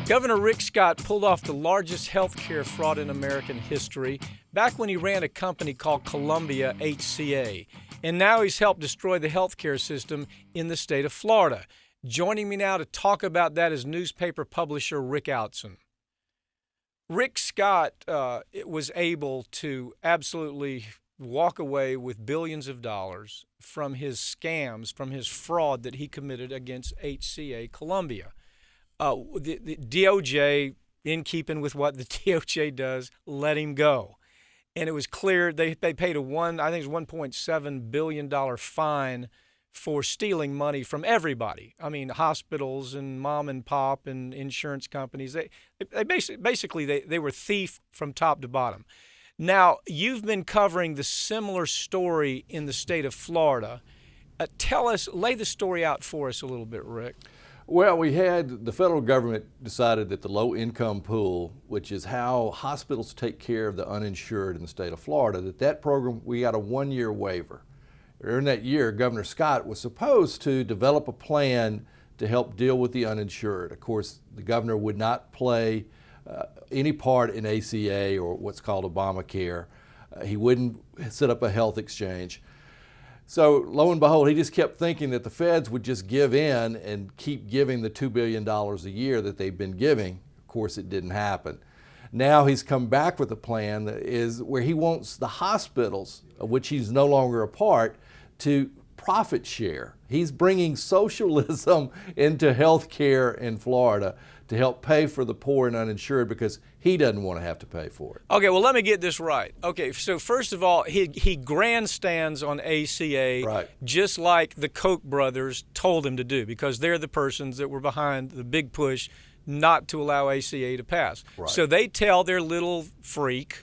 Governor Rick Scott pulled off the largest health care fraud in American history back when he ran a company called Columbia HCA. And now he's helped destroy the health care system in the state of Florida. Joining me now to talk about that is newspaper publisher Rick Outzen. Rick Scott was able to absolutely walk away with billions of dollars from his scams, from his fraud that he committed against HCA Columbia. The DOJ, in keeping with what the DOJ does, let him go. And it was clear they paid $1.7 billion fine for stealing money from everybody. I mean, hospitals and mom and pop and insurance companies. They basically were thief from top to bottom. Now, you've been covering the similar story in the state of Florida. Lay the story out for us a little bit, Rick. Well, the federal government decided that the low-income pool, which is how hospitals take care of the uninsured in the state of Florida, that program, we got a one-year waiver. During that year, Governor Scott was supposed to develop a plan to help deal with the uninsured. Of course, the governor would not play any part in ACA or what's called Obamacare. He wouldn't set up a health exchange. So lo and behold, he just kept thinking that the feds would just give in and keep giving the $2 billion a year that they've been giving. Of course, it didn't happen. Now he's come back with a plan that is where he wants the hospitals, of which he's no longer a part, to profit share. He's bringing socialism into health care in Florida to help pay for the poor and uninsured because he doesn't want to have to pay for it. Okay, well, let me get this right. Okay, so first of all, he grandstands on ACA, right, just like the Koch brothers told him to do, because they're the persons that were behind the big push not to allow ACA to pass. Right. So they tell their little freak,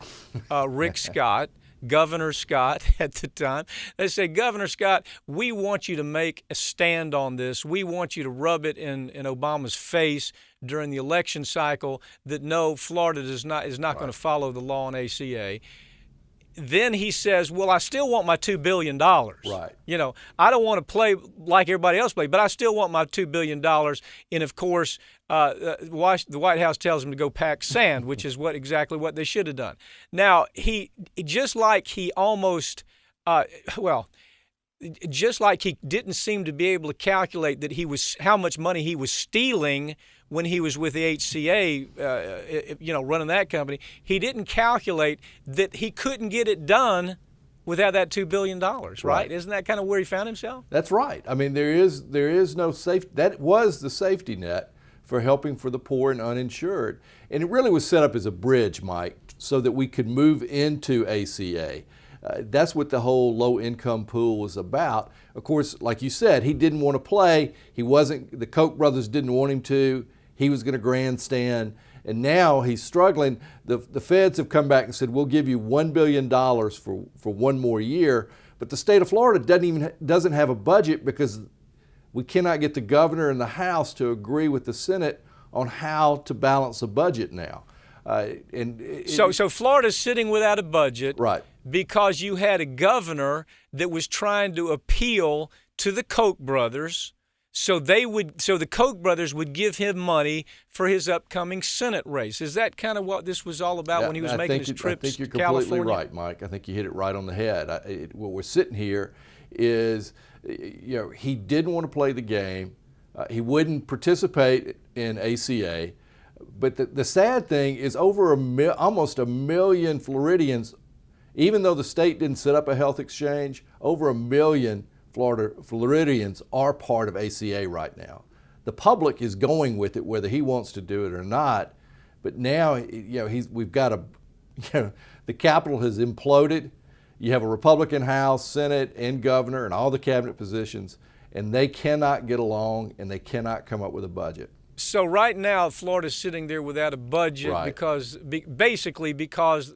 Rick Scott, Governor Scott at the time, they say, Governor Scott, we want you to make a stand on this. We want you to rub it in Obama's face during the election cycle that no, Florida is not right, going to follow the law on ACA. Then he says, well, I still want my $2 billion. Right. You know, I don't want to play like everybody else plays, but I still want my $2 billion. And, of course, the White House tells him to go pack sand, which is exactly what they should have done. Now, just like he didn't seem to be able to calculate that how much money he was stealing when he was with the HCA, running that company, he didn't calculate that he couldn't get it done without that $2 billion, right? Isn't that kind of where he found himself? That's right. I mean, there is no safety. That was the safety net for helping for the poor and uninsured. And it really was set up as a bridge, Mike, so that we could move into ACA. That's what the whole low-income pool was about. Of course, like you said, he didn't want to play. The Koch brothers didn't want him to. He was going to grandstand. And now he's struggling. The feds have come back and said, we'll give you $1 billion for one more year. But the state of Florida doesn't have a budget because we cannot get the governor and the House to agree with the Senate on how to balance a budget now. So Florida's sitting without a budget, right, because you had a governor that was trying to appeal to the Koch brothers, so the Koch brothers would give him money for his upcoming Senate race. Is that kind of what this was all about when he was making his trips to California? I think you're completely right, Mike. I think you hit it right on the head. What we're sitting here is, he didn't want to play the game. He wouldn't participate in ACA. But the sad thing is almost a million Floridians, even though the state didn't set up a health exchange, over a million Floridians are part of ACA right now. The public is going with it whether he wants to do it or not. But now, we've got the Capitol has imploded. You have a Republican House, Senate, and governor, and all the cabinet positions, and they cannot get along, and they cannot come up with a budget. So right now, Florida's sitting there without a budget, right, because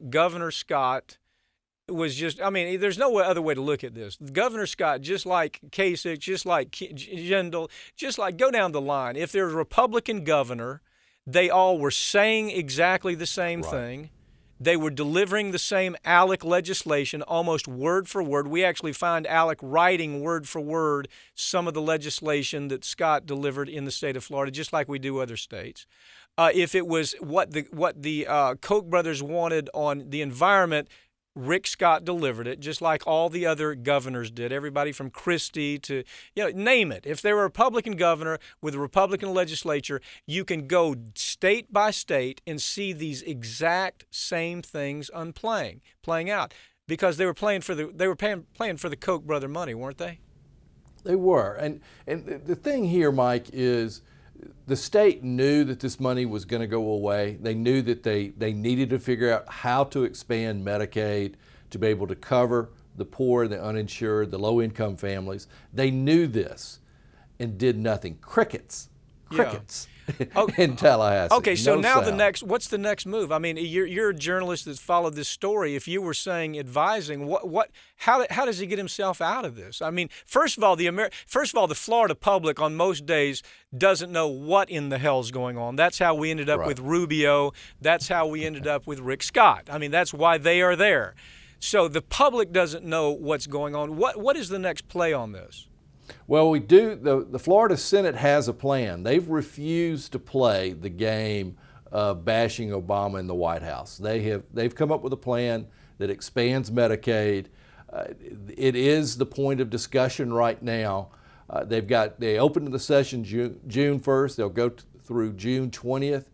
Governor Scott was there's no other way to look at this. Governor Scott, just like Kasich, just like Jindal, go down the line. If there's a Republican governor, they all were saying exactly the same right thing. They were delivering the same ALEC legislation almost word for word. We actually find ALEC writing word for word some of the legislation that Scott delivered in the state of Florida, just like we do other states. If it was what the Koch brothers wanted on the environment, Rick Scott delivered it, just like all the other governors did. Everybody from Christie to, name it. If they were a Republican governor with a Republican legislature, you can go state by state and see these exact same things playing out, because they were playing for the Koch brother money, weren't they? They were, and the thing here, Mike, is the state knew that this money was going to go away. They knew that they needed to figure out how to expand Medicaid to be able to cover the poor, the uninsured, the low-income families. They knew this and did nothing. Crickets. In Tallahassee. Okay, so now sound. what's the next move? I mean, you're a journalist that's followed this story. If you were saying advising, how does he get himself out of this? I mean, first of all, the Florida public on most days doesn't know what in the hell's going on. That's how we ended up with Rubio. That's how we ended up with Rick Scott. I mean, that's why they are there. So the public doesn't know what's going on. What is the next play on this? Well, we do. The Florida Senate has a plan. They've refused to play the game of bashing Obama in the White House. They've come up with a plan that expands Medicaid. It is the point of discussion right now. They opened the session June 1st. They'll go through June 20th,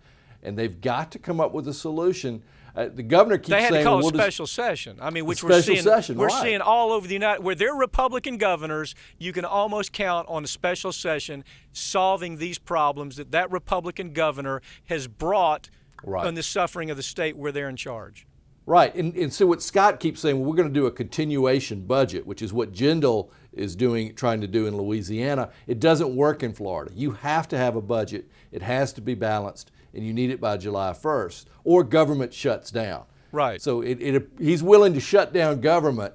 and they've got to come up with a solution. The governor keeps saying they had to call a special session. I mean, which we're seeing all over the United, where they're Republican governors. You can almost count on a special session solving these problems that Republican governor has brought on the suffering of the state where they're in charge. Right, and so what Scott keeps saying, well, we're going to do a continuation budget, which is what Jindal is trying to do in Louisiana. It doesn't work in Florida. You have to have a budget. It has to be balanced, and you need it by July 1st, or government shuts down. Right. So he's willing to shut down government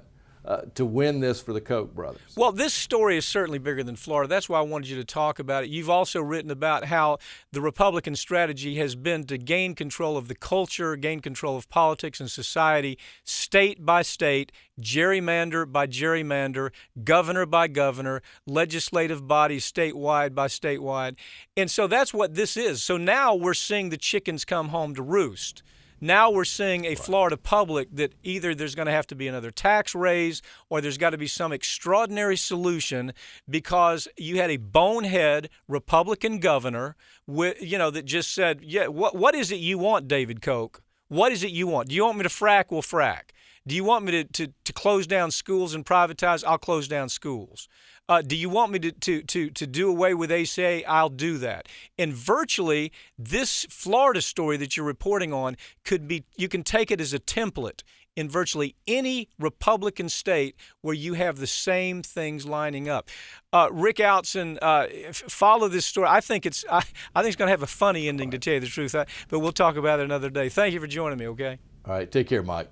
to win this for the Koch brothers. Well, this story is certainly bigger than Florida. That's why I wanted you to talk about it. You've also written about how the Republican strategy has been to gain control of the culture, gain control of politics and society, state by state, gerrymander by gerrymander, governor by governor, legislative bodies statewide by statewide. And so that's what this is. So now we're seeing the chickens come home to roost. Now we're seeing a Florida public that either there's going to have to be another tax raise or there's got to be some extraordinary solution, because you had a bonehead Republican governor that just said, what is it you want, David Koch? What is it you want? Do you want me to frack? We'll frack. Do you want me to close down schools and privatize? I'll close down schools. Do you want me to do away with ACA? I'll do that. And virtually, this Florida story that you're reporting on you can take it as a template in virtually any Republican state where you have the same things lining up. Rick Outzen, follow this story. I think it's going to have a funny ending, to tell you the truth, but we'll talk about it another day. Thank you for joining me, okay? All right, take care, Mike.